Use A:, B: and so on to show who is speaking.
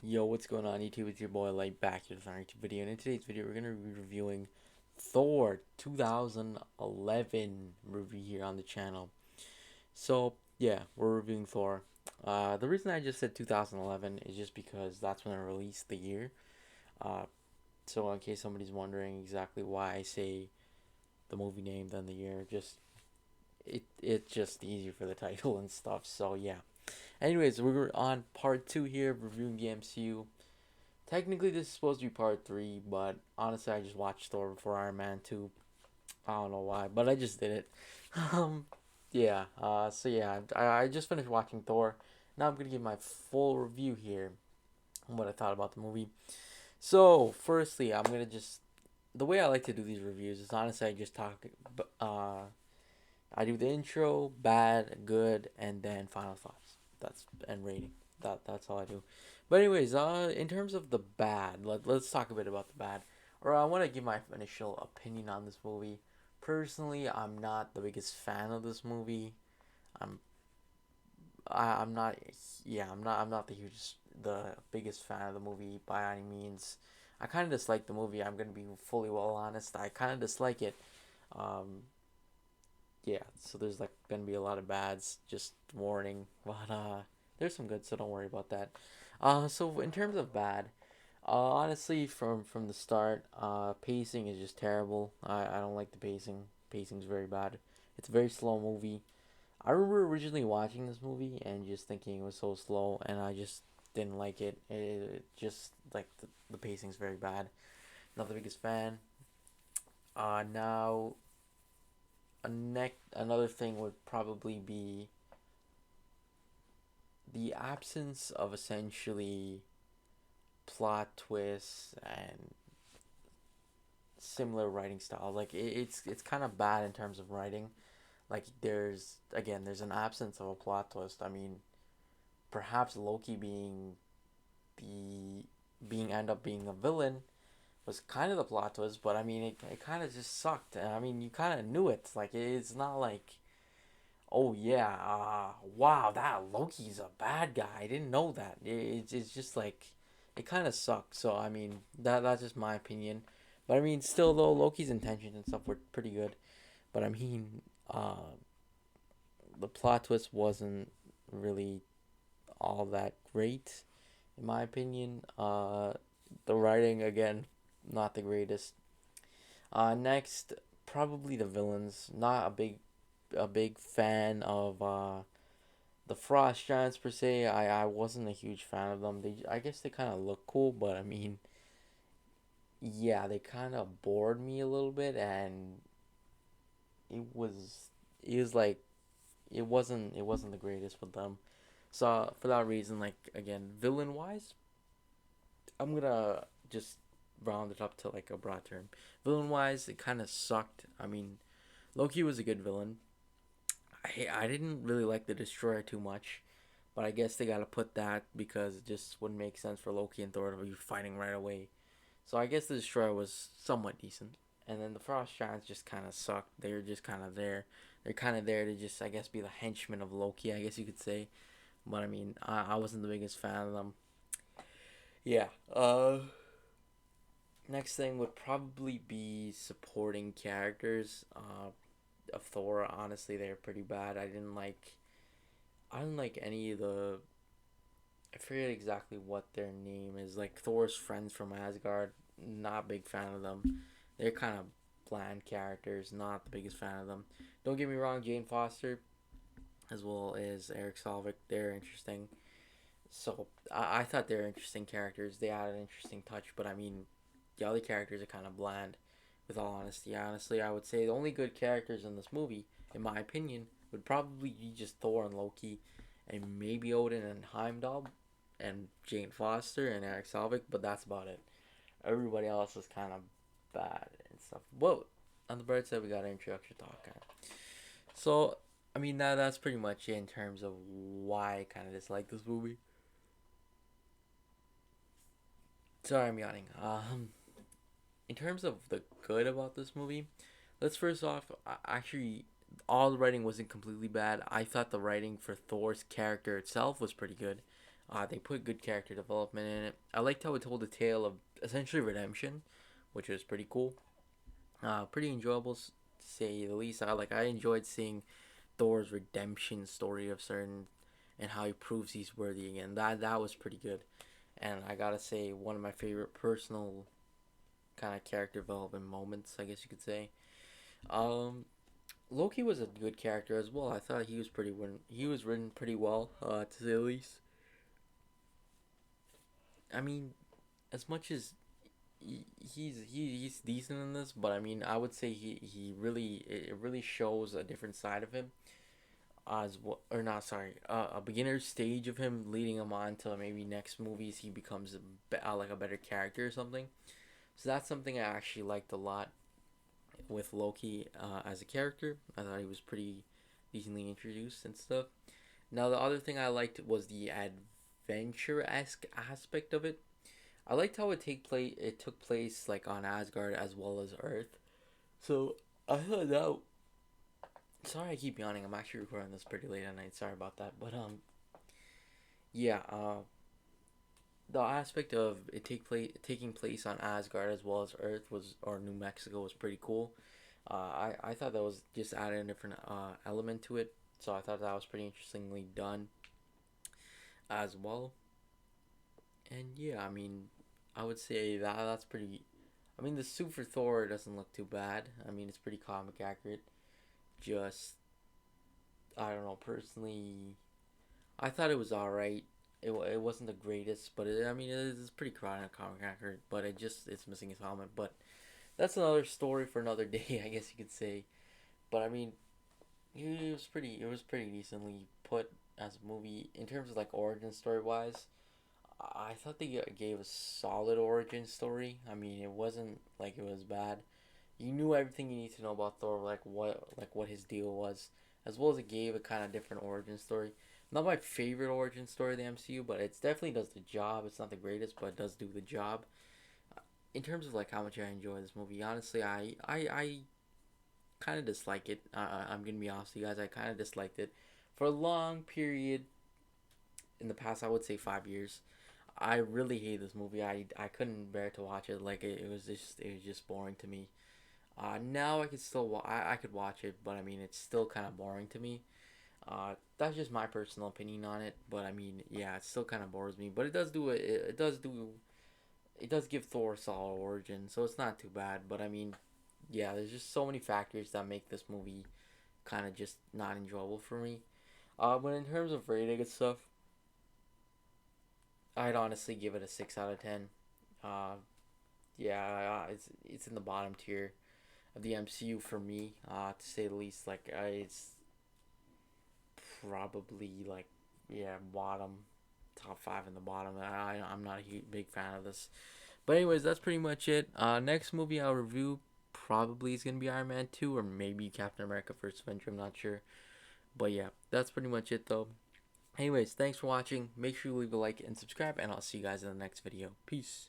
A: Yo, what's going on YouTube? It's your boy Light back here with another YouTube video. And in today's video, we're gonna be reviewing Thor 2011 review here on the channel. So yeah, we're reviewing Thor. The reason I just said 2011 is just because that's when I released the year. Uh, so in case somebody's wondering exactly why I say the movie name than the year, just it's just easier for the title and stuff. So yeah. Anyways, we're on part two here, reviewing the MCU. Technically, this is supposed to be part three, but honestly, I just watched Thor before Iron Man 2. I don't know why, but I just did it. Um, yeah, I just finished watching Thor. Now I'm going to give my full review here on what I thought about the movie. So, firstly, I'm going to just. The way I like to do these reviews is honestly, I just talk. I do the intro, bad, good, and then final thoughts. And rating. That's all I do. But anyways, in terms of the bad, let's talk a bit about the bad. Or I want to give my initial opinion on this movie. Personally, I'm not the biggest fan of this movie. I'm I'm not I'm not the biggest fan of the movie by any means. I kind of dislike the movie. I'm gonna be fully well honest. I kind of dislike it. Um, yeah, so there's like gonna be a lot of bads. Just warning, but there's some good, so don't worry about that. So in terms of bad, honestly, from the start, pacing is just terrible. I don't like the pacing. Pacing's very bad. It's a very slow movie. I remember originally watching this movie and just thinking it was so slow, and I just didn't like it. It just like the pacing's very bad. Not the biggest fan. Now another thing would probably be the absence of essentially plot twists and similar writing style. Like it's kind of bad in terms of writing. Like there's an absence of a plot twist. I mean, perhaps Loki the being end up being a villain was kind of the plot twist, but I mean it kind of just sucked. I mean, you kind of knew it. Like it's not like, oh yeah, wow, that Loki's a bad guy. I didn't know that. It's just like it kind of sucks. So I mean that's just my opinion. But I mean, still though, Loki's intentions and stuff were pretty good. But I mean, the plot twist wasn't really all that great, in my opinion. The writing again, not the greatest. Next, probably the villains. Not a big fan of the Frost Giants per se. I wasn't a huge fan of them. I guess they kind of look cool, but I mean, yeah, they kind of bored me a little bit, and it was it was like it wasn't the greatest with them. So for that reason, like again, villain wise, I'm gonna just round it up to like a broad term. Villain wise, it kind of sucked. I mean, Loki was a good villain. I didn't really like the Destroyer too much, but I guess they gotta put that because it just wouldn't make sense for Loki and Thor to be fighting right away. So I guess the Destroyer was somewhat decent. And then the Frost Giants just kind of sucked. They're just kind of there. They're kind of there to just, I guess, be the henchmen of Loki, I guess you could say. But I mean, I wasn't the biggest fan of them. Yeah. Next thing would probably be supporting characters. Of Thor, honestly, they're pretty bad. I didn't like any of the. I forget exactly what their name is. Like Thor's friends from Asgard. Not a big fan of them. They're kind of bland characters. Not the biggest fan of them. Don't get me wrong, Jane Foster as well as Eric Salvik. They're interesting. So I thought they were interesting characters. They had an interesting touch, but I mean, the other characters are kind of bland. With all honesty, honestly, I would say the only good characters in this movie, in my opinion, would probably be just Thor and Loki, and maybe Odin and Heimdall, and Jane Foster and Eric Salvik. But that's about it. Everybody else is kind of bad and stuff. Whoa, on the bright side, we got an introduction talk. So, I mean, that's pretty much it in terms of why I kind of dislike this movie. Sorry, I'm yawning. In terms of the good about this movie, let's first off, actually, all the writing wasn't completely bad. I thought the writing for Thor's character itself was pretty good. They put good character development in it. I liked how it told a tale of essentially redemption, which was pretty cool. Pretty enjoyable, to say the least. I enjoyed seeing Thor's redemption story of certain and how he proves he's worthy again. That was pretty good. And I gotta say, one of my favorite personal kind of character development moments, I guess you could say. Um, Loki was a good character as well. I thought he was written pretty well, to say the least. I mean, as much as he's decent in this, but I mean, I would say he really it really shows a different side of him as well, or not, sorry, a beginner stage of him leading him on to maybe next movies he becomes like a better character or something. So that's something I actually liked a lot with Loki, as a character. I thought he was pretty decently introduced and stuff. Now the other thing I liked was the adventure esque aspect of it. I liked how it took place like on Asgard as well as Earth. So I thought that. Sorry, I keep yawning. I'm actually recording this pretty late at night. Sorry about that. But yeah. The aspect of taking place on Asgard as well as Earth was or New Mexico was pretty cool. I thought that was just added a different element to it. So I thought that was pretty interestingly done as well. And yeah, I mean, I would say that's pretty. I mean, the suit for Thor doesn't look too bad. I mean, it's pretty comic accurate. Just I don't know. Personally, I thought it was all right. It wasn't the greatest, but I mean, it's pretty comic accurate. But it's missing his helmet. But that's another story for another day, I guess you could say. But I mean, it was pretty decently put as a movie in terms of like origin story wise. I thought they gave a solid origin story. I mean, it wasn't like it was bad. You knew everything you need to know about Thor, like what his deal was, as well as it gave a kind of different origin story. Not my favorite origin story of the MCU, but it definitely does the job. It's not the greatest, but it does do the job. In terms of like how much I enjoy this movie, honestly, I kind of dislike it. I'm gonna be honest with you guys. I kind of disliked it for a long period in the past. I would say 5 years. I really hate this movie. I couldn't bear to watch it. Like it was just boring to me. Now I could still I could watch it, but I mean it's still kind of boring to me. That's just my personal opinion on it. But I mean, yeah, it still kind of bores me. But it does give Thor a solid origin, so it's not too bad. But I mean, yeah, there's just so many factors that make this movie kind of just not enjoyable for me. But in terms of rating and stuff, I'd honestly give it a 6 out of 10. Uh, yeah, it's in the bottom tier of the MCU for me, to say the least. It's probably like, yeah, bottom, top five in the bottom. I'm not a big fan of this. But anyways, that's pretty much it. Next movie I'll review probably is gonna be Iron Man 2 or maybe Captain America First Avenger. I'm not sure. But yeah, that's pretty much it though. Anyways, thanks for watching. Make sure you leave a like and subscribe, and I'll see you guys in the next video. Peace.